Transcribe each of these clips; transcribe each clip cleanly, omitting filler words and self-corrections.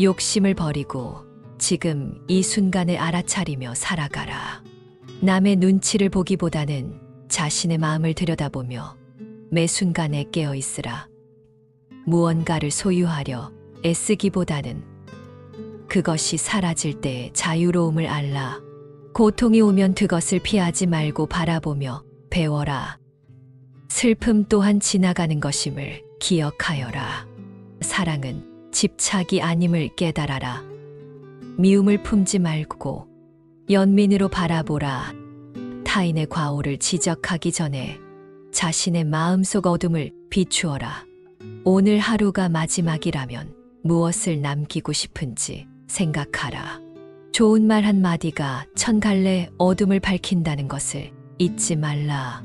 욕심을 버리고 지금 이 순간을 알아차리며 살아가라. 남의 눈치를 보기보다는 자신의 마음을 들여다보며 매 순간에 깨어 있으라. 무언가를 소유하려 애쓰기보다는 그것이 사라질 때의 자유로움을 알라. 고통이 오면 그것을 피하지 말고 바라보며 배워라. 슬픔 또한 지나가는 것임을 기억하여라. 사랑은 집착이 아님을 깨달아라. 미움을 품지 말고 연민으로 바라보라. 타인의 과오를 지적하기 전에 자신의 마음속 어둠을 비추어라. 오늘 하루가 마지막이라면 무엇을 남기고 싶은지 생각하라. 좋은 말 한마디가 천 갈래 어둠을 밝힌다는 것을 잊지 말라.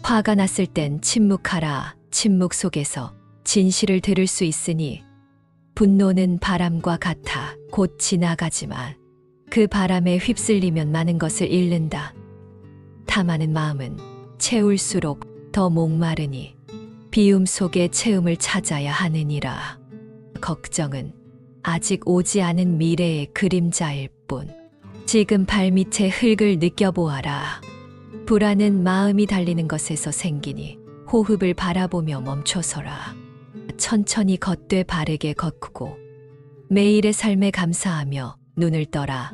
화가 났을 땐 침묵하라. 침묵 속에서 진실을 들을 수 있으니 분노는 바람과 같아 곧 지나가지만 그 바람에 휩쓸리면 많은 것을 잃는다. 탐하는 마음은 채울수록 더 목마르니 비움 속에 채움을 찾아야 하느니라. 걱정은 아직 오지 않은 미래의 그림자일 뿐. 지금 발밑의 흙을 느껴보아라. 불안은 마음이 달리는 것에서 생기니 호흡을 바라보며 멈춰서라. 천천히 걷되 바르게 걷고 매일의 삶에 감사하며 눈을 떠라.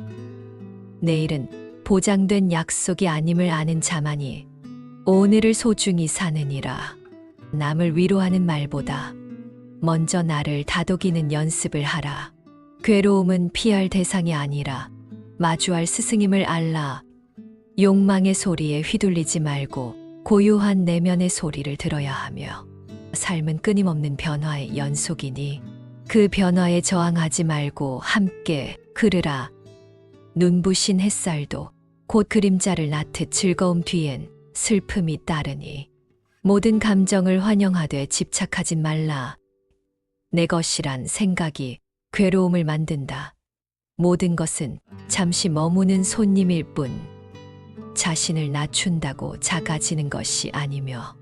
내일은 보장된 약속이 아님을 아는 자만이 오늘을 소중히 사느니라. 남을 위로하는 말보다 먼저 나를 다독이는 연습을 하라. 괴로움은 피할 대상이 아니라 마주할 스승임을 알라. 욕망의 소리에 휘둘리지 말고 고요한 내면의 소리를 들어야 하며 삶은 끊임없는 변화의 연속이니 그 변화에 저항하지 말고 함께 흐르라. 눈부신 햇살도 곧 그림자를 낳듯 즐거움 뒤엔 슬픔이 따르니 모든 감정을 환영하되 집착하지 말라. 내 것이란 생각이 괴로움을 만든다. 모든 것은 잠시 머무는 손님일 뿐 자신을 낮춘다고 작아지는 것이 아니며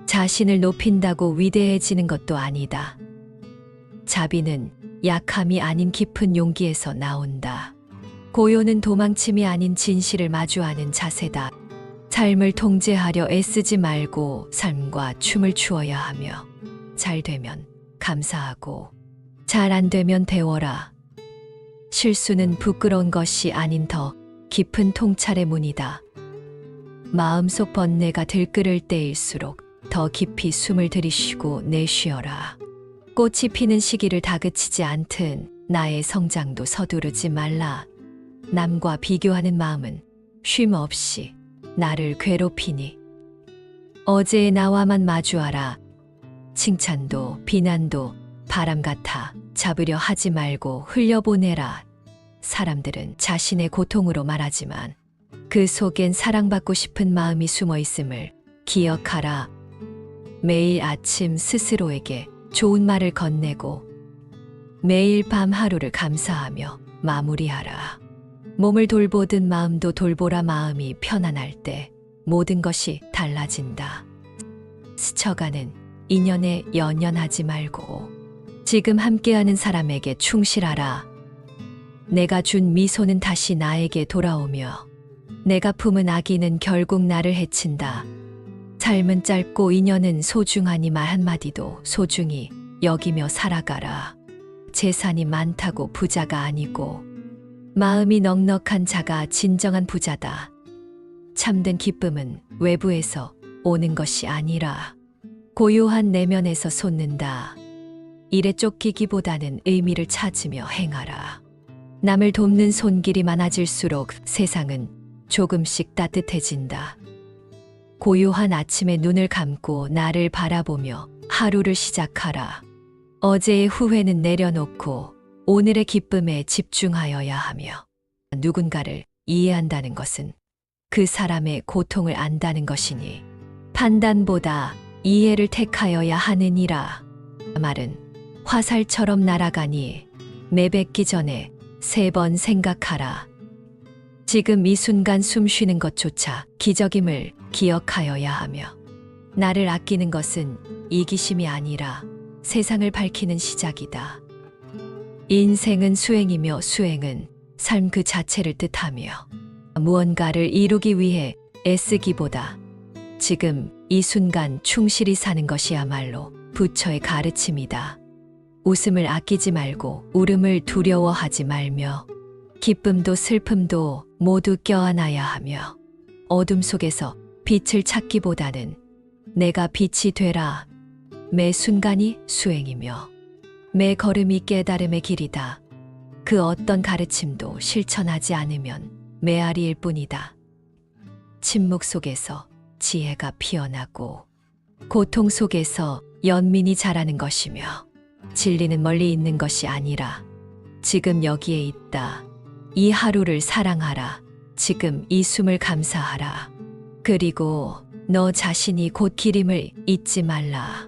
자신을 높인다고 위대해지는 것도 아니다. 자비는 약함이 아닌 깊은 용기에서 나온다. 고요는 도망침이 아닌 진실을 마주하는 자세다. 삶을 통제하려 애쓰지 말고 삶과 춤을 추어야 하며 잘 되면 감사하고 잘 안 되면 배워라. 실수는 부끄러운 것이 아닌 더 깊은 통찰의 문이다. 마음속 번뇌가 들끓을 때일수록 더 깊이 숨을 들이쉬고 내쉬어라. 꽃이 피는 시기를 다그치지 않든 나의 성장도 서두르지 말라. 남과 비교하는 마음은 쉼 없이 나를 괴롭히니 어제의 나와만 마주하라. 칭찬도 비난도 바람 같아 잡으려 하지 말고 흘려보내라. 사람들은 자신의 고통으로 말하지만 그 속엔 사랑받고 싶은 마음이 숨어 있음을 기억하라. 매일 아침 스스로에게 좋은 말을 건네고 매일 밤 하루를 감사하며 마무리하라. 몸을 돌보듯 마음도 돌보라. 마음이 편안할 때 모든 것이 달라진다. 스쳐가는 인연에 연연하지 말고 지금 함께하는 사람에게 충실하라. 내가 준 미소는 다시 나에게 돌아오며 내가 품은 악의는 결국 나를 해친다. 삶은 짧고 인연은 소중하니 말 한마디도 소중히 여기며 살아가라. 재산이 많다고 부자가 아니고 마음이 넉넉한 자가 진정한 부자다. 참된 기쁨은 외부에서 오는 것이 아니라 고요한 내면에서 솟는다. 일에 쫓기기보다는 의미를 찾으며 행하라. 남을 돕는 손길이 많아질수록 세상은 조금씩 따뜻해진다. 고요한 아침에 눈을 감고 나를 바라보며 하루를 시작하라. 어제의 후회는 내려놓고 오늘의 기쁨에 집중하여야 하며 누군가를 이해한다는 것은 그 사람의 고통을 안다는 것이니 판단보다 이해를 택하여야 하느니라. 말은 화살처럼 날아가니 매뱉기 전에 3번 생각하라. 지금 이 순간 숨 쉬는 것조차 기적임을 기억하여야 하며 나를 아끼는 것은 이기심이 아니라 세상을 밝히는 시작이다. 인생은 수행이며 수행은 삶 그 자체를 뜻하며 무언가를 이루기 위해 애쓰기보다 지금 이 순간 충실히 사는 것이야말로 부처의 가르침이다. 웃음을 아끼지 말고 울음을 두려워하지 말며 기쁨도 슬픔도 모두 껴안아야 하며 어둠 속에서 빛을 찾기보다는 내가 빛이 되라. 매 순간이 수행이며 매 걸음이 깨달음의 길이다. 그 어떤 가르침도 실천하지 않으면 메아리일 뿐이다. 침묵 속에서 지혜가 피어나고 고통 속에서 연민이 자라는 것이며 진리는 멀리 있는 것이 아니라 지금 여기에 있다. 이 하루를 사랑하라. 지금 이 숨을 감사하라. 그리고 너 자신이 곧 길임을 잊지 말라.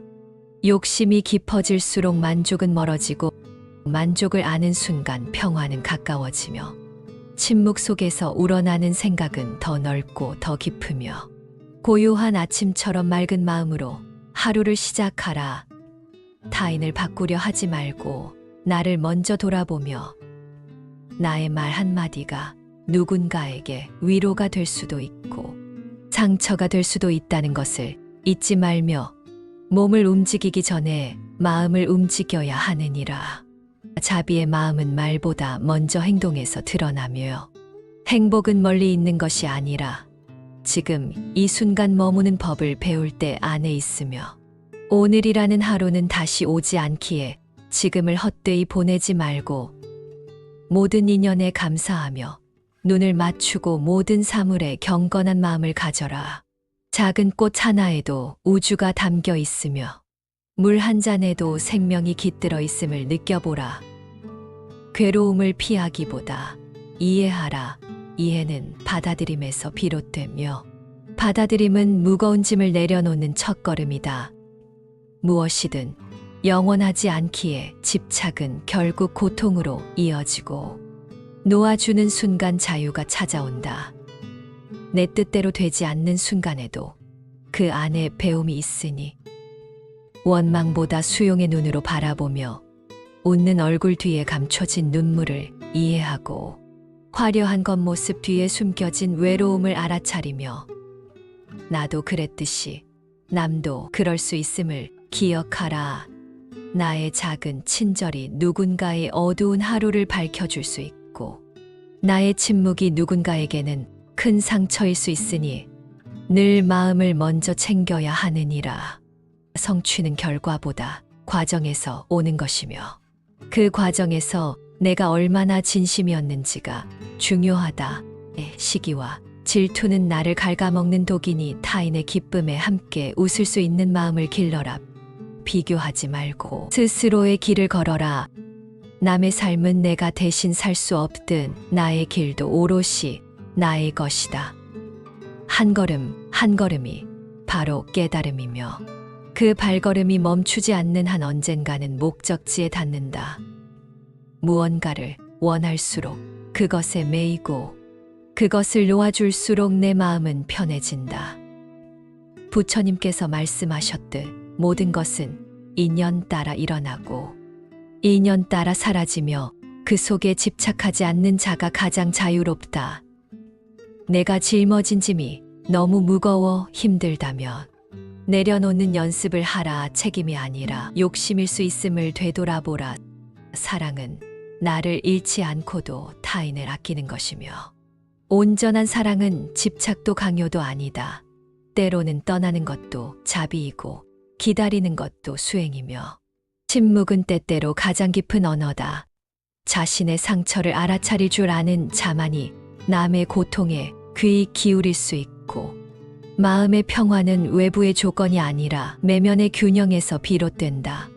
욕심이 깊어질수록 만족은 멀어지고 만족을 아는 순간 평화는 가까워지며 침묵 속에서 우러나는 생각은 더 넓고 더 깊으며 고요한 아침처럼 맑은 마음으로 하루를 시작하라. 타인을 바꾸려 하지 말고 나를 먼저 돌아보며 나의 말 한마디가 누군가에게 위로가 될 수도 있고 상처가 될 수도 있다는 것을 잊지 말며 몸을 움직이기 전에 마음을 움직여야 하느니라. 자비의 마음은 말보다 먼저 행동에서 드러나며 행복은 멀리 있는 것이 아니라 지금 이 순간 머무는 법을 배울 때 안에 있으며 오늘이라는 하루는 다시 오지 않기에 지금을 헛되이 보내지 말고 모든 인연에 감사하며 눈을 맞추고 모든 사물에 경건한 마음을 가져라. 작은 꽃 하나에도 우주가 담겨 있으며 물 한 잔에도 생명이 깃들어 있음을 느껴보라. 괴로움을 피하기보다 이해하라. 이해는 받아들임에서 비롯되며 받아들임은 무거운 짐을 내려놓는 첫걸음이다. 무엇이든 영원하지 않기에 집착은 결국 고통으로 이어지고 놓아주는 순간 자유가 찾아온다. 내 뜻대로 되지 않는 순간에도 그 안에 배움이 있으니 원망보다 수용의 눈으로 바라보며 웃는 얼굴 뒤에 감춰진 눈물을 이해하고 화려한 겉모습 뒤에 숨겨진 외로움을 알아차리며 나도 그랬듯이 남도 그럴 수 있음을 기억하라. 나의 작은 친절이 누군가의 어두운 하루를 밝혀줄 수 있고 나의 침묵이 누군가에게는 큰 상처일 수 있으니 늘 마음을 먼저 챙겨야 하느니라. 성취는 결과보다 과정에서 오는 것이며 그 과정에서 내가 얼마나 진심이었는지가 중요하다. 시기와 질투는 나를 갉아먹는 독이니 타인의 기쁨에 함께 웃을 수 있는 마음을 길러라. 비교하지 말고 스스로의 길을 걸어라. 남의 삶은 내가 대신 살 수 없든 나의 길도 오롯이 나의 것이다. 한 걸음 한 걸음이 바로 깨달음이며 그 발걸음이 멈추지 않는 한 언젠가는 목적지에 닿는다. 무언가를 원할수록 그것에 매이고 그것을 놓아줄수록 내 마음은 편해진다. 부처님께서 말씀하셨듯 모든 것은 인연 따라 일어나고 인연 따라 사라지며 그 속에 집착하지 않는 자가 가장 자유롭다. 내가 짊어진 짐이 너무 무거워 힘들다면 내려놓는 연습을 하라. 책임이 아니라 욕심일 수 있음을 되돌아보라. 사랑은 나를 잃지 않고도 타인을 아끼는 것이며 온전한 사랑은 집착도 강요도 아니다. 때로는 떠나는 것도 자비이고 기다리는 것도 수행이며 침묵은 때때로 가장 깊은 언어다. 자신의 상처를 알아차릴 줄 아는 자만이 남의 고통에 귀 기울일 수 있고 마음의 평화는 외부의 조건이 아니라 내면의 균형에서 비롯된다.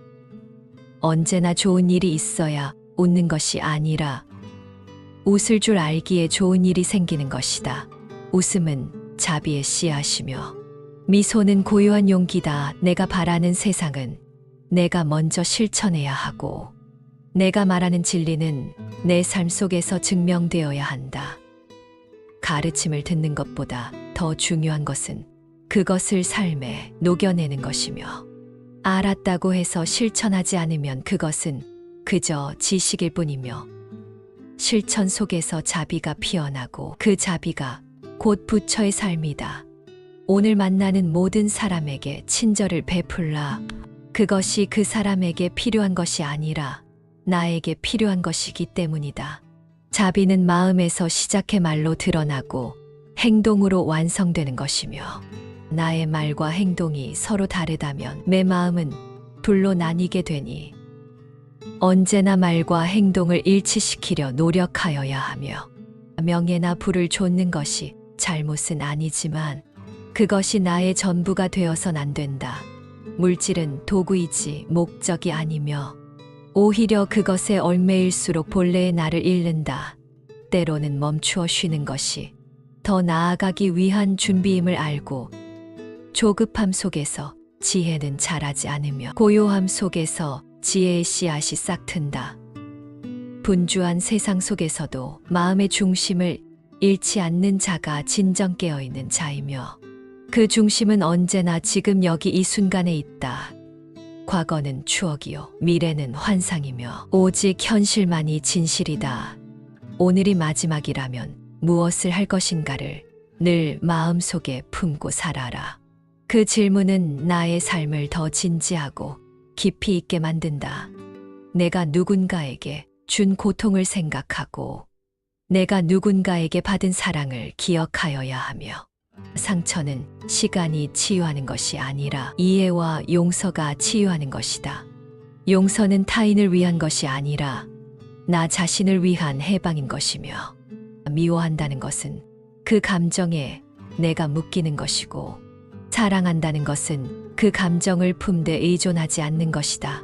언제나 좋은 일이 있어야 웃는 것이 아니라 웃을 줄 알기에 좋은 일이 생기는 것이다. 웃음은 자비의 씨앗이며 미소는 고요한 용기다. 내가 바라는 세상은 내가 먼저 실천해야 하고 내가 말하는 진리는 내 삶 속에서 증명되어야 한다. 가르침을 듣는 것보다 더 중요한 것은 그것을 삶에 녹여내는 것이며 알았다고 해서 실천하지 않으면 그것은 그저 지식일 뿐이며 실천 속에서 자비가 피어나고 그 자비가 곧 부처의 삶이다. 오늘 만나는 모든 사람에게 친절을 베풀라. 그것이 그 사람에게 필요한 것이 아니라 나에게 필요한 것이기 때문이다. 자비는 마음에서 시작해 말로 드러나고 행동으로 완성되는 것이며 나의 말과 행동이 서로 다르다면 내 마음은 둘로 나뉘게 되니 언제나 말과 행동을 일치시키려 노력하여야 하며 명예나 부를 좇는 것이 잘못은 아니지만 그것이 나의 전부가 되어선 안 된다. 물질은 도구이지 목적이 아니며 오히려 그것에 얽매일수록 본래의 나를 잃는다. 때로는 멈추어 쉬는 것이 더 나아가기 위한 준비임을 알고 조급함 속에서 지혜는 자라지 않으며 고요함 속에서 지혜의 씨앗이 싹튼다. 분주한 세상 속에서도 마음의 중심을 잃지 않는 자가 진정 깨어있는 자이며 그 중심은 언제나 지금 여기 이 순간에 있다. 과거는 추억이요 미래는 환상이며 오직 현실만이 진실이다. 오늘이 마지막이라면 무엇을 할 것인가를 늘 마음속에 품고 살아라. 그 질문은 나의 삶을 더 진지하고 깊이 있게 만든다. 내가 누군가에게 준 고통을 생각하고 내가 누군가에게 받은 사랑을 기억하여야 하며 상처는 시간이 치유하는 것이 아니라 이해와 용서가 치유하는 것이다. 용서는 타인을 위한 것이 아니라 나 자신을 위한 해방인 것이며 미워한다는 것은 그 감정에 내가 묶이는 것이고 사랑한다는 것은 그 감정을 품되 의존하지 않는 것이다.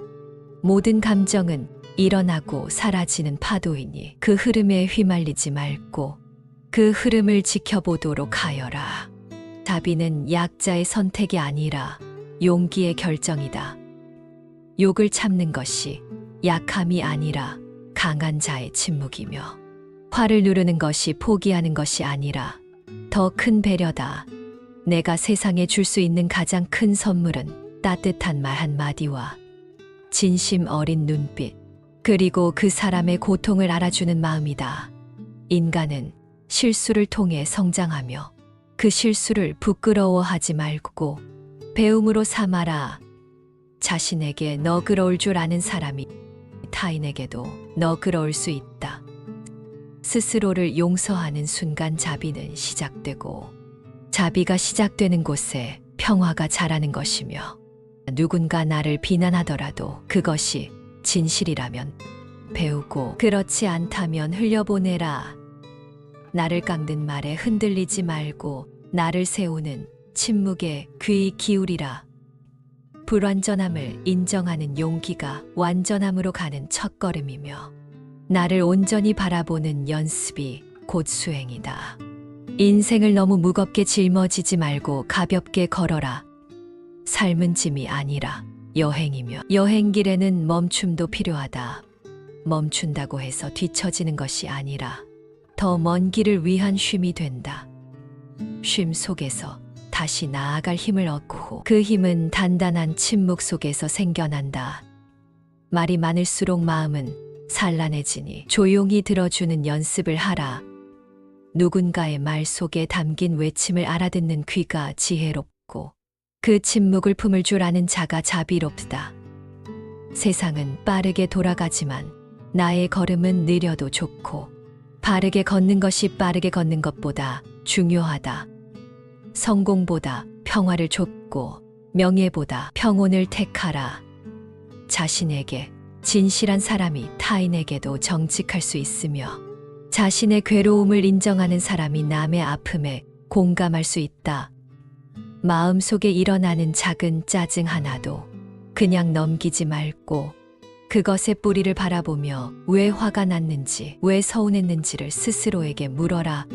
모든 감정은 일어나고 사라지는 파도이니 그 흐름에 휘말리지 말고 그 흐름을 지켜보도록 하여라. 자비는 약자의 선택이 아니라 용기의 결정이다. 욕을 참는 것이 약함이 아니라 강한 자의 침묵이며 화를 누르는 것이 포기하는 것이 아니라 더 큰 배려다. 내가 세상에 줄 수 있는 가장 큰 선물은 따뜻한 말 한마디와 진심 어린 눈빛, 그리고 그 사람의 고통을 알아주는 마음이다. 인간은 실수를 통해 성장하며 그 실수를 부끄러워하지 말고 배움으로 삼아라. 자신에게 너그러울 줄 아는 사람이 타인에게도 너그러울 수 있다. 스스로를 용서하는 순간 자비는 시작되고 자비가 시작되는 곳에 평화가 자라는 것이며 누군가 나를 비난하더라도 그것이 진실이라면 배우고 그렇지 않다면 흘려보내라. 나를 깎는 말에 흔들리지 말고 나를 세우는 침묵에 귀 기울이라. 불완전함을 인정하는 용기가 완전함으로 가는 첫걸음이며 나를 온전히 바라보는 연습이 곧 수행이다. 인생을 너무 무겁게 짊어지지 말고 가볍게 걸어라. 삶은 짐이 아니라 여행이며 여행길에는 멈춤도 필요하다. 멈춘다고 해서 뒤처지는 것이 아니라 더 먼 길을 위한 쉼이 된다. 쉼 속에서 다시 나아갈 힘을 얻고 그 힘은 단단한 침묵 속에서 생겨난다. 말이 많을수록 마음은 산란해지니 조용히 들어주는 연습을 하라. 누군가의 말 속에 담긴 외침을 알아듣는 귀가 지혜롭고 그 침묵을 품을 줄 아는 자가 자비롭다. 세상은 빠르게 돌아가지만 나의 걸음은 느려도 좋고 바르게 걷는 것이 빠르게 걷는 것보다 중요하다. 성공보다 평화를 좇고 명예보다 평온을 택하라. 자신에게 진실한 사람이 타인에게도 정직할 수 있으며 자신의 괴로움을 인정하는 사람이 남의 아픔에 공감할 수 있다. 마음속에 일어나는 작은 짜증 하나도 그냥 넘기지 말고 그것의 뿌리를 바라보며 왜 화가 났는지, 왜 서운했는지를 스스로에게 물어라.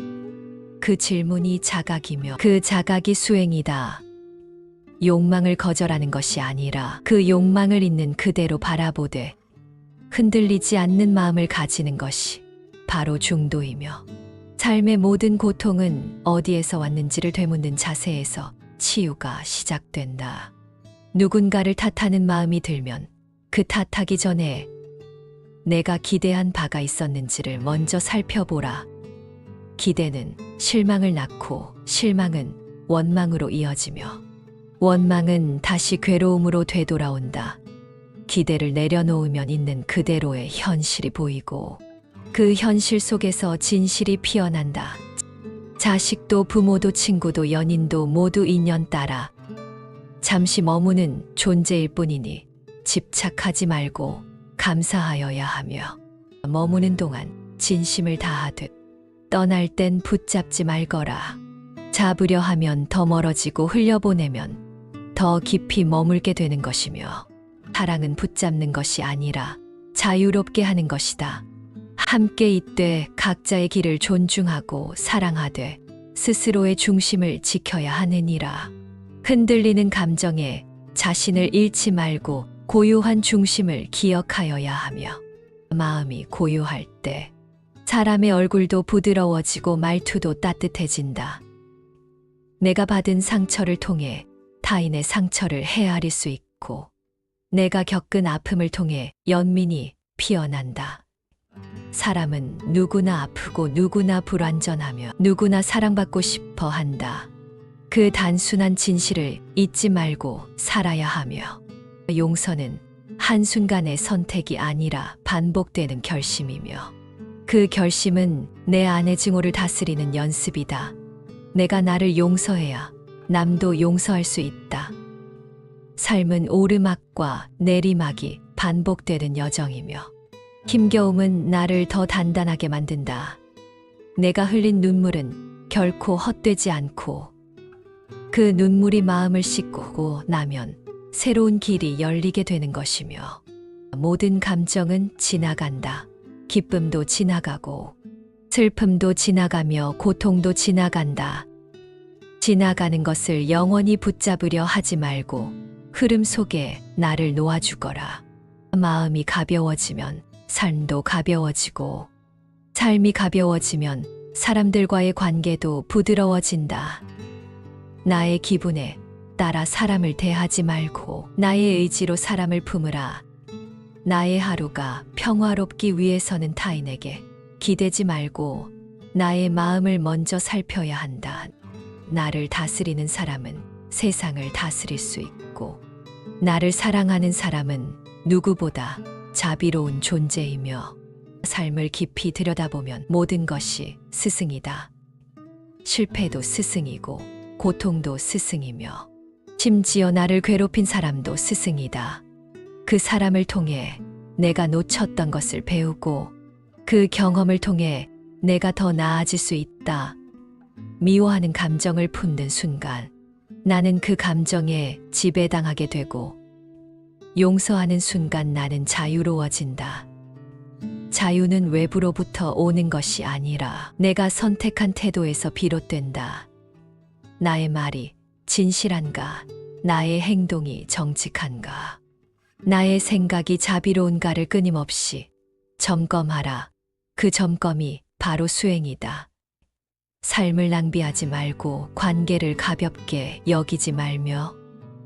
그 질문이 자각이며 그 자각이 수행이다. 욕망을 거절하는 것이 아니라 그 욕망을 있는 그대로 바라보되 흔들리지 않는 마음을 가지는 것이 바로 중도이며 삶의 모든 고통은 어디에서 왔는지를 되묻는 자세에서 치유가 시작된다. 누군가를 탓하는 마음이 들면 그 탓하기 전에 내가 기대한 바가 있었는지를 먼저 살펴보라. 기대는 실망을 낳고 실망은 원망으로 이어지며 원망은 다시 괴로움으로 되돌아온다. 기대를 내려놓으면 있는 그대로의 현실이 보이고 그 현실 속에서 진실이 피어난다. 자식도 부모도 친구도 연인도 모두 인연 따라 잠시 머무는 존재일 뿐이니 집착하지 말고 감사하여야 하며 머무는 동안 진심을 다하듯 떠날 땐 붙잡지 말거라. 잡으려 하면 더 멀어지고 흘려보내면 더 깊이 머물게 되는 것이며 사랑은 붙잡는 것이 아니라 자유롭게 하는 것이다. 함께 있되 각자의 길을 존중하고 사랑하되 스스로의 중심을 지켜야 하느니라. 흔들리는 감정에 자신을 잃지 말고 고요한 중심을 기억하여야 하며 마음이 고요할 때 사람의 얼굴도 부드러워지고 말투도 따뜻해진다. 내가 받은 상처를 통해 타인의 상처를 헤아릴 수 있고 내가 겪은 아픔을 통해 연민이 피어난다. 사람은 누구나 아프고 누구나 불완전하며 누구나 사랑받고 싶어 한다. 그 단순한 진실을 잊지 말고 살아야 하며 용서는 한순간의 선택이 아니라 반복되는 결심이며 그 결심은 내 안의 증오를 다스리는 연습이다. 내가 나를 용서해야 남도 용서할 수 있다. 삶은 오르막과 내리막이 반복되는 여정이며 힘겨움은 나를 더 단단하게 만든다. 내가 흘린 눈물은 결코 헛되지 않고 그 눈물이 마음을 씻고 나면 새로운 길이 열리게 되는 것이며 모든 감정은 지나간다. 기쁨도 지나가고 슬픔도 지나가며 고통도 지나간다. 지나가는 것을 영원히 붙잡으려 하지 말고 흐름 속에 나를 놓아주거라. 마음이 가벼워지면 삶도 가벼워지고 삶이 가벼워지면 사람들과의 관계도 부드러워진다. 나의 기분에 따라 사람을 대하지 말고 나의 의지로 사람을 품으라. 나의 하루가 평화롭기 위해서는 타인에게 기대지 말고 나의 마음을 먼저 살펴야 한다. 나를 다스리는 사람은 세상을 다스릴 수 있고 나를 사랑하는 사람은 누구보다 자비로운 존재이며 삶을 깊이 들여다보면 모든 것이 스승이다. 실패도 스승이고 고통도 스승이며 심지어 나를 괴롭힌 사람도 스승이다. 그 사람을 통해 내가 놓쳤던 것을 배우고 그 경험을 통해 내가 더 나아질 수 있다. 미워하는 감정을 품는 순간 나는 그 감정에 지배당하게 되고 용서하는 순간 나는 자유로워진다. 자유는 외부로부터 오는 것이 아니라 내가 선택한 태도에서 비롯된다. 나의 말이 진실한가? 나의 행동이 정직한가? 나의 생각이 자비로운가를 끊임없이 점검하라. 그 점검이 바로 수행이다. 삶을 낭비하지 말고 관계를 가볍게 여기지 말며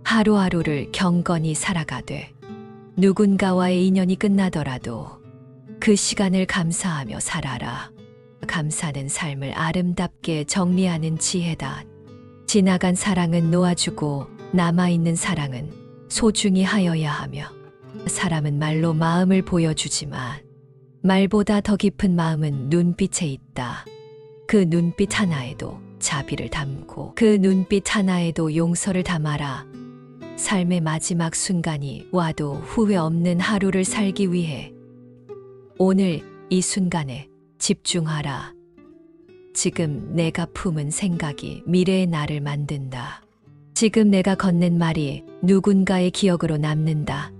하루하루를 경건히 살아가되 누군가와의 인연이 끝나더라도 그 시간을 감사하며 살아라. 감사는 삶을 아름답게 정리하는 지혜다. 지나간 사랑은 놓아주고 남아있는 사랑은 소중히 하여야 하며 사람은 말로 마음을 보여주지만 말보다 더 깊은 마음은 눈빛에 있다. 그 눈빛 하나에도 자비를 담고 그 눈빛 하나에도 용서를 담아라. 삶의 마지막 순간이 와도 후회 없는 하루를 살기 위해 오늘 이 순간에 집중하라. 지금 내가 품은 생각이 미래의 나를 만든다. 지금 내가 건넨 말이 누군가의 기억으로 남는다.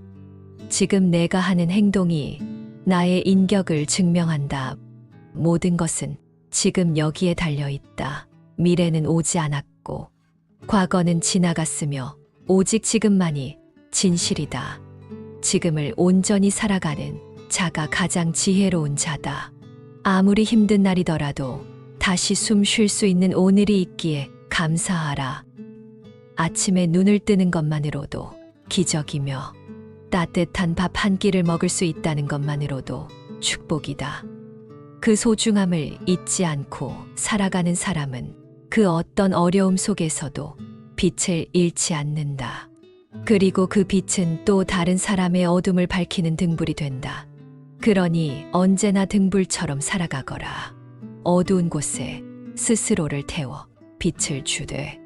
지금 내가 하는 행동이 나의 인격을 증명한다. 모든 것은 지금 여기에 달려 있다. 미래는 오지 않았고 과거는 지나갔으며 오직 지금만이 진실이다. 지금을 온전히 살아가는 자가 가장 지혜로운 자다. 아무리 힘든 날이더라도 다시 숨 쉴 수 있는 오늘이 있기에 감사하라. 아침에 눈을 뜨는 것만으로도 기적이며 따뜻한 밥 한 끼를 먹을 수 있다는 것만으로도 축복이다. 그 소중함을 잊지 않고 살아가는 사람은 그 어떤 어려움 속에서도 빛을 잃지 않는다. 그리고 그 빛은 또 다른 사람의 어둠을 밝히는 등불이 된다. 그러니 언제나 등불처럼 살아가거라. 어두운 곳에 스스로를 태워 빛을 주되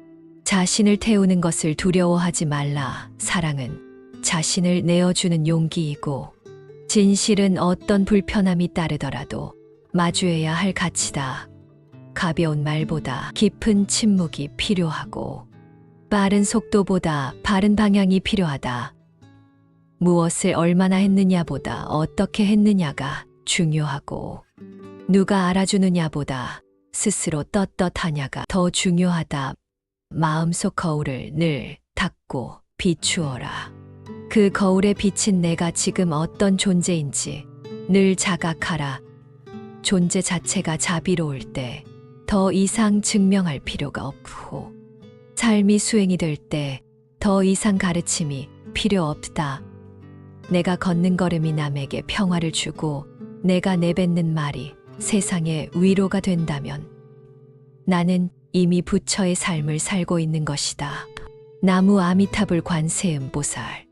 자신을 태우는 것을 두려워하지 말라. 사랑은 자신을 내어주는 용기이고 진실은 어떤 불편함이 따르더라도 마주해야 할 가치다. 가벼운 말보다 깊은 침묵이 필요하고 빠른 속도보다 바른 방향이 필요하다. 무엇을 얼마나 했느냐보다 어떻게 했느냐가 중요하고 누가 알아주느냐보다 스스로 떳떳하냐가 더 중요하다. 마음속 거울을 늘 닦고 비추어라. 그 거울에 비친 내가 지금 어떤 존재인지 늘 자각하라. 존재 자체가 자비로울 때 더 이상 증명할 필요가 없고 삶이 수행이 될 때 더 이상 가르침이 필요 없다. 내가 걷는 걸음이 남에게 평화를 주고 내가 내뱉는 말이 세상에 위로가 된다면 나는 이미 부처의 삶을 살고 있는 것이다. 나무 아미타불 관세음보살.